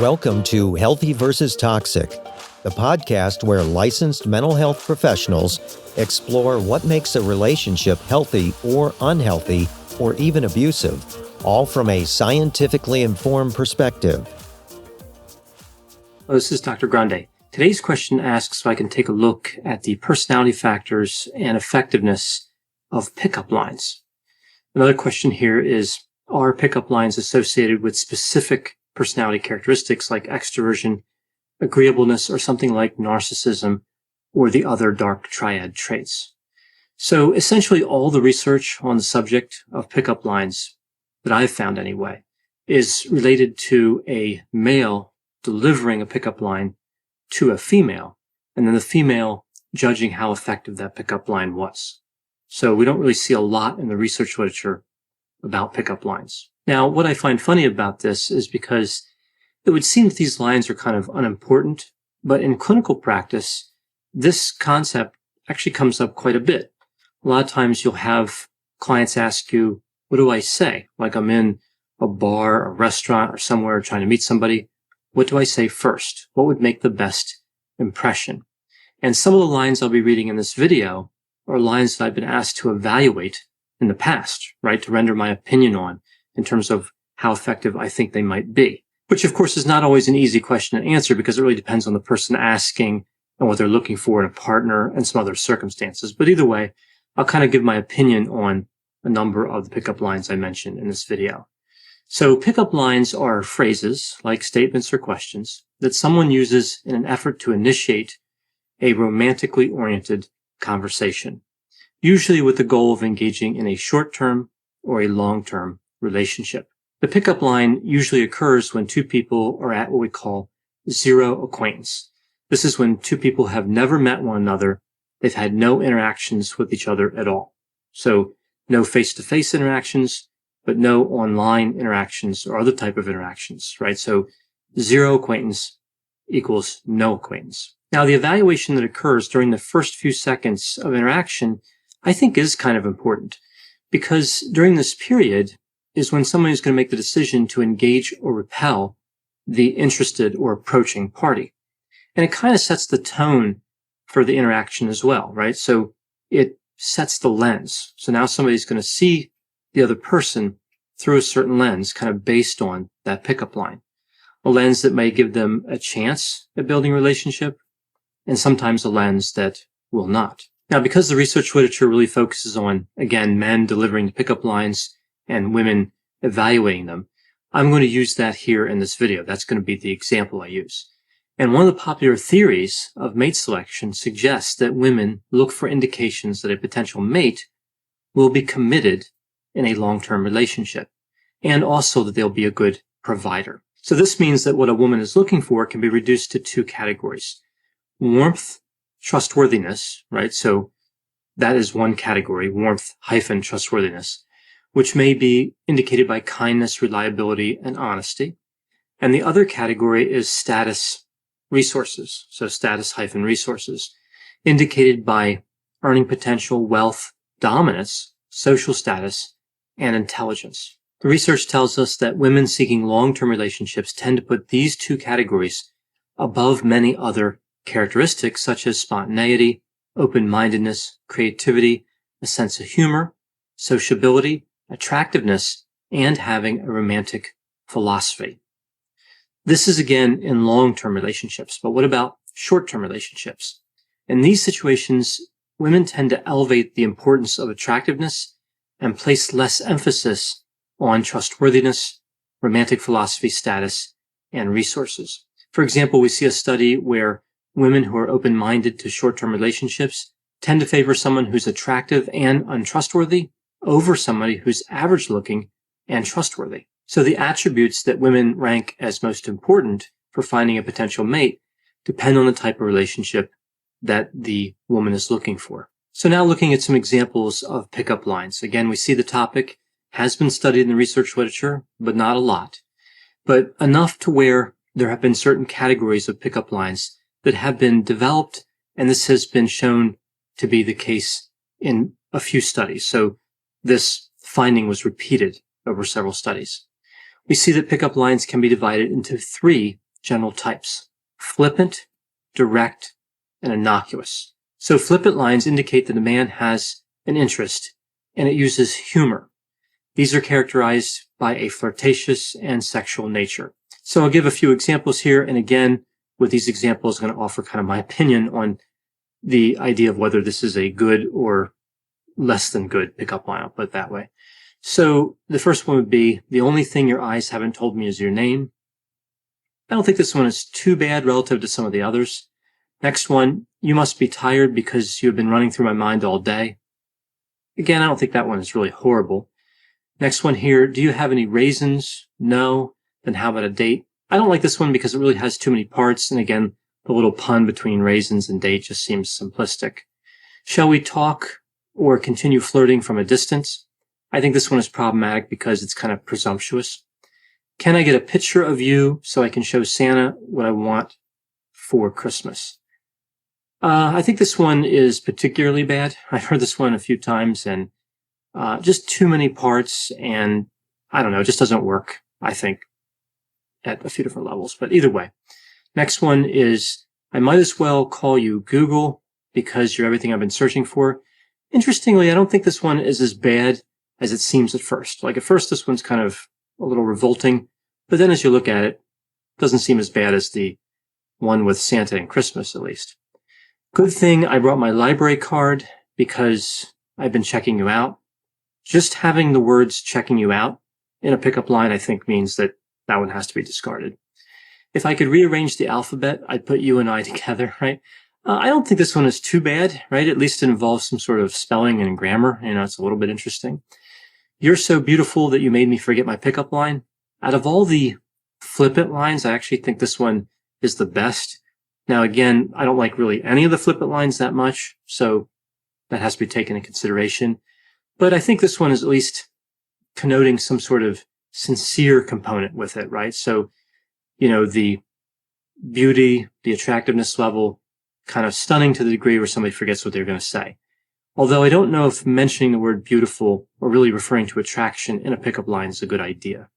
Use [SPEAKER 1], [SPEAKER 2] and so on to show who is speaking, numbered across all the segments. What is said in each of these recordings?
[SPEAKER 1] Welcome to Healthy versus Toxic, the podcast where licensed mental health professionals explore what makes a relationship healthy or unhealthy or even abusive, all from a scientifically informed perspective.
[SPEAKER 2] Hello, this is Dr. Grande. Today's question asks if I can take a look at the personality factors and effectiveness of pickup lines. Another question here is, are pickup lines associated with specific personality characteristics like extroversion, agreeableness, or something like narcissism or the other dark triad traits? So essentially all the research on the subject of pickup lines that I've found anyway is related to a male delivering a pickup line to a female, and then the female judging how effective that pickup line was. So we don't really see a lot in the research literature about pickup lines. Now, what I find funny about this is because it would seem that these lines are kind of unimportant, but in clinical practice, this concept actually comes up quite a bit. A lot of times you'll have clients ask you, what do I say? Like I'm in a bar, a restaurant, or somewhere trying to meet somebody. What do I say first? What would make the best impression? And some of the lines I'll be reading in this video are lines that I've been asked to evaluate in the past, right? To render my opinion on in terms of how effective I think they might be, which of course is not always an easy question to answer because it really depends on the person asking and what they're looking for in a partner and some other circumstances. But either way, I'll kind of give my opinion on a number of the pickup lines I mentioned in this video. So pickup lines are phrases, like statements or questions, that someone uses in an effort to initiate a romantically oriented conversation, usually with the goal of engaging in a short-term or a long-term relationship. The pickup line usually occurs when two people are at what we call zero acquaintance. This is when two people have never met one another. They've had no interactions with each other at all. So no face-to-face interactions, but no online interactions or other type of interactions, right? So zero acquaintance equals no acquaintance. Now, the evaluation that occurs during the first few seconds of interaction, I think is kind of important because during this period is when someone is going to make the decision to engage or repel the interested or approaching party. And it kind of sets the tone for the interaction as well, right? So it sets the lens. So now somebody's going to see the other person through a certain lens, kind of based on that pickup line. A lens that may give them a chance at building a relationship, and sometimes a lens that will not. Now, because the research literature really focuses on, again, men delivering the pickup lines and women evaluating them, I'm going to use that here in this video. That's going to be the example I use. And one of the popular theories of mate selection suggests that women look for indications that a potential mate will be committed in a long-term relationship, and also that they'll be a good provider. So this means that what a woman is looking for can be reduced to two categories: warmth, trustworthiness, right? So that is one category, warmth hyphen trustworthiness, which may be indicated by kindness, reliability, and honesty. And the other category is status resources. So status hyphen resources, indicated by earning potential, wealth, dominance, social status, and intelligence. The research tells us that women seeking long-term relationships tend to put these two categories above many other characteristics such as spontaneity, open-mindedness, creativity, a sense of humor, sociability, attractiveness, and having a romantic philosophy. This is again in long-term relationships, but what about short-term relationships? In these situations, women tend to elevate the importance of attractiveness and place less emphasis on trustworthiness, romantic philosophy, status, and resources. For example, we see a study where women who are open-minded to short-term relationships tend to favor someone who's attractive and untrustworthy over somebody who's average-looking and trustworthy. So the attributes that women rank as most important for finding a potential mate depend on the type of relationship that the woman is looking for. So now looking at some examples of pickup lines. Again, we see the topic has been studied in the research literature, but not a lot. But enough to where there have been certain categories of pickup lines that have been developed, and this has been shown to be the case in a few studies. So this finding was repeated over several studies. We see that pickup lines can be divided into three general types: flippant, direct, and innocuous. So flippant lines indicate that a man has an interest, and it uses humor. These are characterized by a flirtatious and sexual nature. So I'll give a few examples here, and again, with these examples, I'm going to offer kind of my opinion on the idea of whether this is a good or less than good pickup line. I'll put it that way. So the first one would be, the only thing your eyes haven't told me is your name. I don't think this one is too bad relative to some of the others. Next one, you must be tired because you have been running through my mind all day. Again, I don't think that one is really horrible. Next one here, do you have any raisins? No. Then how about a date? I don't like this one because it really has too many parts. And again, the little pun between raisins and date just seems simplistic. Shall we talk or continue flirting from a distance? I think this one is problematic because it's kind of presumptuous. Can I get a picture of you so I can show Santa what I want for Christmas? I think this one is particularly bad. I've heard this one a few times, and just too many parts, and I don't know, it just doesn't work, I think, at a few different levels. But either way. Next one is, I might as well call you Google because you're everything I've been searching for. Interestingly, I don't think this one is as bad as it seems at first. Like at first, this one's kind of a little revolting, but then as you look at it, it doesn't seem as bad as the one with Santa and Christmas, at least. Good thing I brought my library card because I've been checking you out. Just having the words checking you out in a pickup line, I think, means that that one has to be discarded. If I could rearrange the alphabet, I'd put you and I together, right? I don't think this one is too bad, right? At least it involves some sort of spelling and grammar. It's a little bit interesting. You're so beautiful that you made me forget my pickup line. Out of all the flippant lines, I actually think this one is the best. Now, again, I don't like really any of the flippant lines that much, so that has to be taken into consideration. But I think this one is at least connoting some sort of sincere component with it, right? So, the beauty, the attractiveness level, kind of stunning to the degree where somebody forgets what they're going to say. Although I don't know if mentioning the word beautiful or really referring to attraction in a pickup line is a good idea.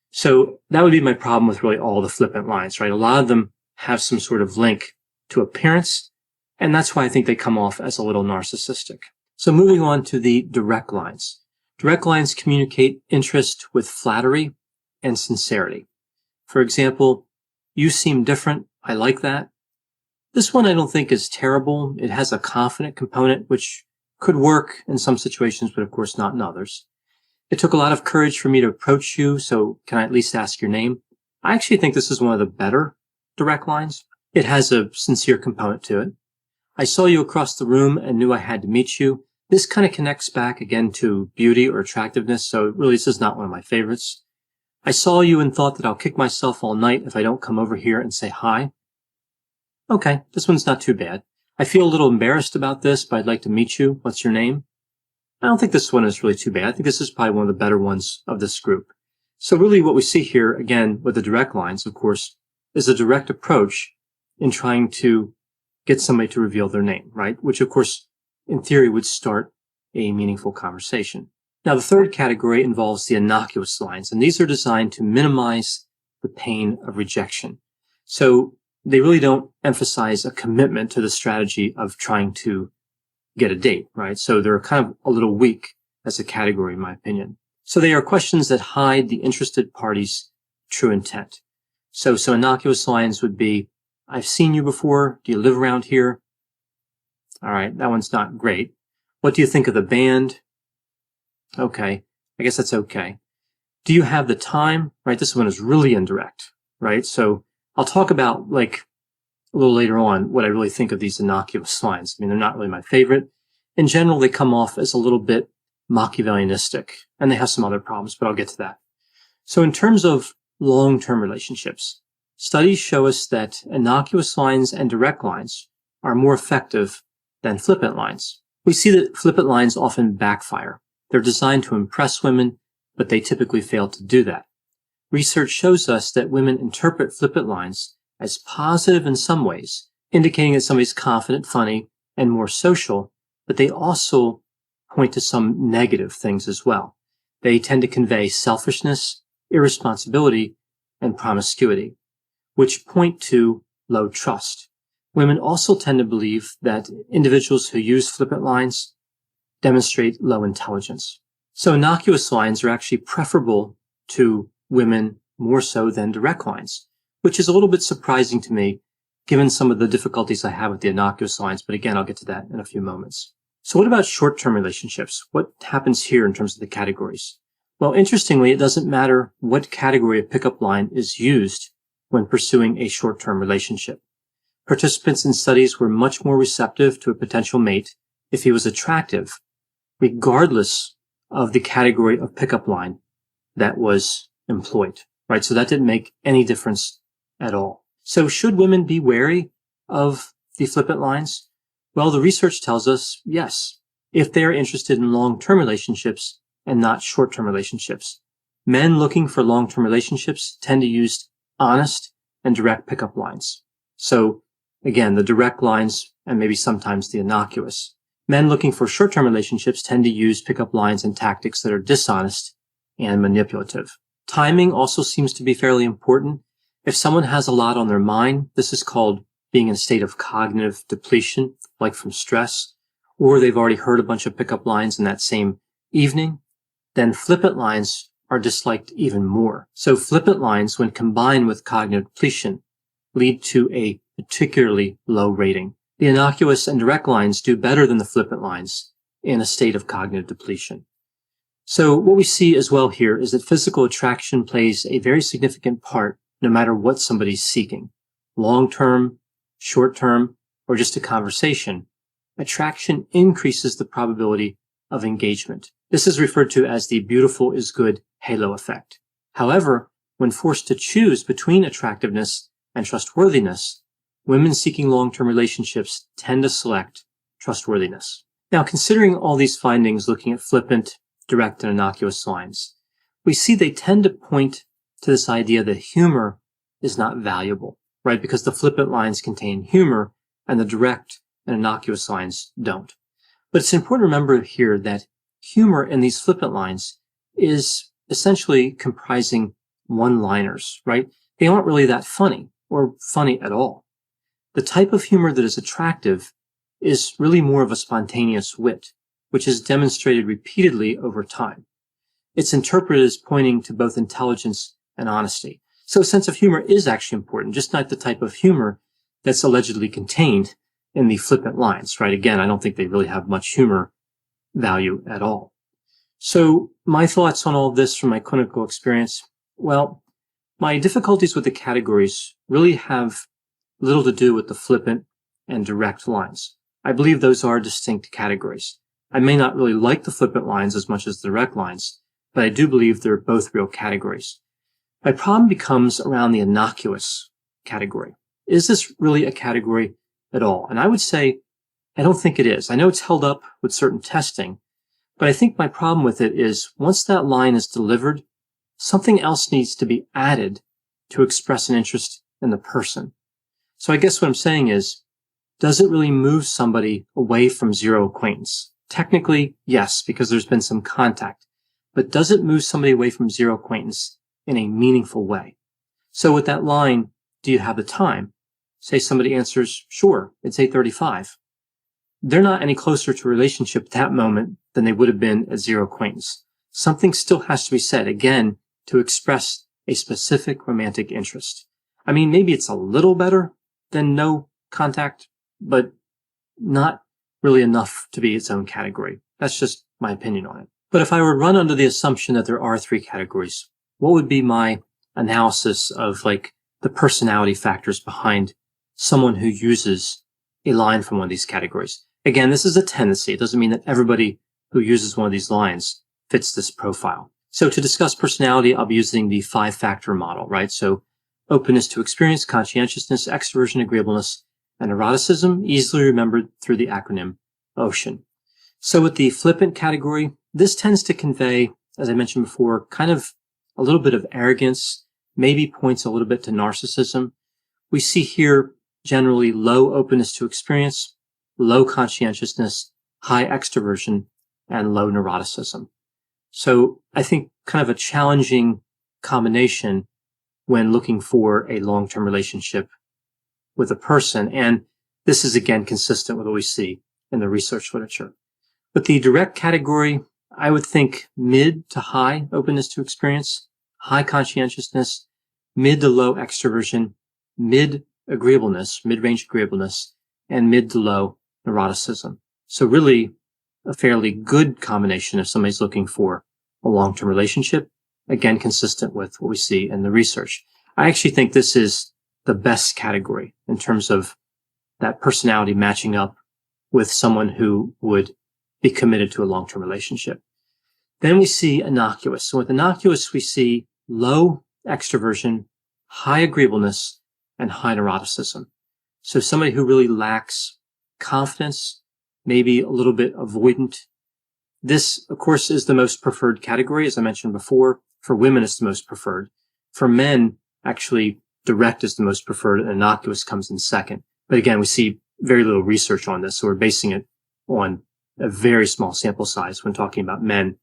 [SPEAKER 2] So that would be my problem with really all the flippant lines, right? A lot of them have some sort of link to appearance, and that's why I think they come off as a little narcissistic. So moving on to the direct lines. Direct lines communicate interest with flattery and sincerity. For example, you seem different. I like that. This one I don't think is terrible. It has a confident component, which could work in some situations, but of course not in others. It took a lot of courage for me to approach you, so can I at least ask your name? I actually think this is one of the better direct lines. It has a sincere component to it. I saw you across the room and knew I had to meet you. This kind of connects back again to beauty or attractiveness, so really this is not one of my favorites. I saw you and thought that I'll kick myself all night if I don't come over here and say hi. Okay, this one's not too bad. I feel a little embarrassed about this, but I'd like to meet you. What's your name? I don't think this one is really too bad. I think this is probably one of the better ones of this group. So really what we see here, again, with the direct lines, of course, is a direct approach in trying to get somebody to reveal their name, right? Which, of course, in theory would start a meaningful conversation. Now, the third category involves the innocuous lines, and these are designed to minimize the pain of rejection. So they really don't emphasize a commitment to the strategy of trying to get a date, right? So they're kind of a little weak as a category, in my opinion. So they are questions that hide the interested party's true intent. So some innocuous lines would be, I've seen you before. Do you live around here? All right, that one's not great. What do you think of the band? Okay, I guess that's okay. Do you have the time? Right, this one is really indirect, right? So I'll talk about, like, a little later on what I really think of these innocuous lines. I mean, they're not really my favorite. In general, they come off as a little bit Machiavellianistic, and they have some other problems, but I'll get to that. So in terms of long-term relationships, studies show us that innocuous lines and direct lines are more effective than flippant lines. We see that flippant lines often backfire. They're designed to impress women, but they typically fail to do that. Research shows us that women interpret flippant lines as positive in some ways, indicating that somebody's confident, funny, and more social, but they also point to some negative things as well. They tend to convey selfishness, irresponsibility, and promiscuity. which point to low trust. Women also tend to believe that individuals who use flippant lines demonstrate low intelligence. So innocuous lines are actually preferable to women more so than direct lines, which is a little bit surprising to me given some of the difficulties I have with the innocuous lines. But again, I'll get to that in a few moments. So what about short-term relationships? What happens here in terms of the categories? Well, interestingly, it doesn't matter what category of pickup line is used when pursuing a short-term relationship. Participants in studies were much more receptive to a potential mate if he was attractive, regardless of the category of pickup line that was employed, right? So that didn't make any difference at all. So should women be wary of the flippant lines? Well, the research tells us yes, if they're interested in long-term relationships and not short-term relationships. Men looking for long-term relationships tend to use honest and direct pickup lines. So again, the direct lines and maybe sometimes the innocuous. Men looking for short-term relationships tend to use pickup lines and tactics that are dishonest and manipulative. Timing also seems to be fairly important. If someone has a lot on their mind, this is called being in a state of cognitive depletion, like from stress, or they've already heard a bunch of pickup lines in that same evening, then flippant lines are disliked even more. So flippant lines, when combined with cognitive depletion, lead to a particularly low rating. The innocuous and direct lines do better than the flippant lines in a state of cognitive depletion. So what we see as well here is that physical attraction plays a very significant part no matter what somebody's seeking. Long-term, short-term, or just a conversation. Attraction increases the probability of engagement. This is referred to as the beautiful is good halo effect. However, when forced to choose between attractiveness and trustworthiness, women seeking long-term relationships tend to select trustworthiness. Now, considering all these findings looking at flippant, direct, and innocuous lines, we see they tend to point to this idea that humor is not valuable, right? Because the flippant lines contain humor and the direct and innocuous lines don't. But it's important to remember here that humor in these flippant lines is essentially comprising one-liners, right? They aren't really that funny or funny at all. The type of humor that is attractive is really more of a spontaneous wit, which is demonstrated repeatedly over time. It's interpreted as pointing to both intelligence and honesty. So a sense of humor is actually important, just not the type of humor that's allegedly contained in the flippant lines, right? Again, I don't think they really have much humor value at all. So my thoughts on all this from my clinical experience, well, my difficulties with the categories really have little to do with the flippant and direct lines. I believe those are distinct categories. I may not really like the flippant lines as much as the direct lines, but I do believe they're both real categories. My problem becomes around the innocuous category. Is this really a category at all? And I would say, I don't think it is. I know it's held up with certain testing, but I think my problem with it is once that line is delivered, something else needs to be added to express an interest in the person. So I guess what I'm saying is, does it really move somebody away from zero acquaintance? Technically, yes, because there's been some contact. But does it move somebody away from zero acquaintance in a meaningful way? So with that line, do you have the time? Say somebody answers, sure, it's 8:35. They're not any closer to a relationship at that moment than they would have been at zero acquaintance. Something still has to be said, again, to express a specific romantic interest. I mean, maybe it's a little better than no contact, but not really enough to be its own category. That's just my opinion on it. But if I were to run under the assumption that there are three categories, what would be my analysis of like the personality factors behind someone who uses a line from one of these categories? Again, this is a tendency. It doesn't mean that everybody who uses one of these lines fits this profile. So to discuss personality, I'll be using the 5-factor model, right? So openness to experience, conscientiousness, extroversion, agreeableness, and eroticism, easily remembered through the acronym OCEAN. So with the flippant category, this tends to convey, as I mentioned before, kind of a little bit of arrogance, maybe points a little bit to narcissism. We see here generally low openness to experience, low conscientiousness, high extroversion, and low neuroticism. So I think kind of a challenging combination when looking for a long-term relationship with a person. And this is, again, consistent with what we see in the research literature. But the direct category, I would think mid to high openness to experience, high conscientiousness, mid to low extroversion, mid agreeableness, mid-range agreeableness, and mid to low neuroticism. So really a fairly good combination if somebody's looking for a long-term relationship, again, consistent with what we see in the research. I actually think this is the best category in terms of that personality matching up with someone who would be committed to a long-term relationship. Then we see innocuous. So with innocuous, we see low extroversion, high agreeableness, and high neuroticism. So somebody who really lacks confidence, maybe a little bit avoidant. This, of course, is the most preferred category, as I mentioned before. For women, it's the most preferred. For men, actually, direct is the most preferred, and innocuous comes in second. But again, we see very little research on this, so we're basing it on a very small sample size when talking about men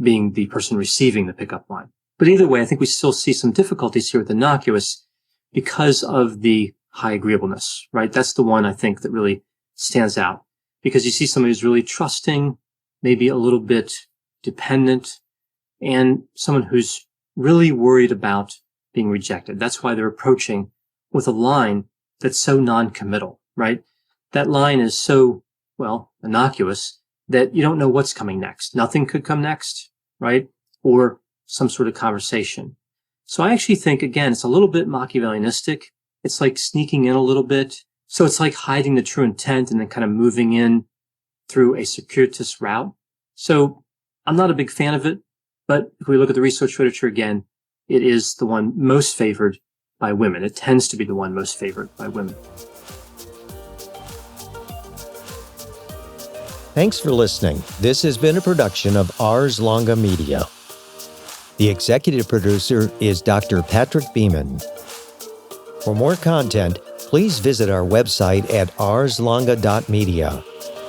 [SPEAKER 2] being the person receiving the pickup line. But either way, I think we still see some difficulties here with innocuous because of the high agreeableness, right? That's the one I think that really stands out, because you see somebody who's really trusting, maybe a little bit dependent, and someone who's really worried about being rejected. That's why they're approaching with a line that's so non-committal, right? That line is so, well, innocuous that you don't know what's coming next. Nothing could come next, right? Or some sort of conversation. So I actually think, again, it's a little bit Machiavellianistic. It's like sneaking in a little bit. So it's like hiding the true intent and then kind of moving in through a circuitous route. So I'm not a big fan of it, but if we look at the research literature again, it is the one most favored by women. It tends to be the one most favored by women.
[SPEAKER 1] Thanks for listening. This has been a production of Ars Longa Media. The executive producer is Dr. Patrick Beeman. For more content, please visit our website at arslonga.media.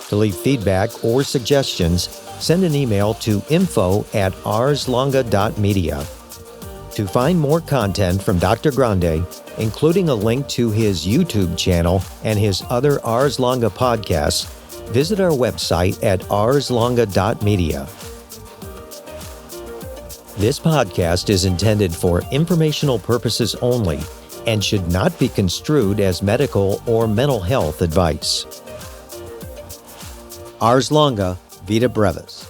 [SPEAKER 1] To leave feedback or suggestions, send an email to info@arslonga.media. To find more content from Dr. Grande, including a link to his YouTube channel and his other Ars Longa podcasts, visit our website at arslonga.media. This podcast is intended for informational purposes only and should not be construed as medical or mental health advice. Ars Longa, Vita Brevis.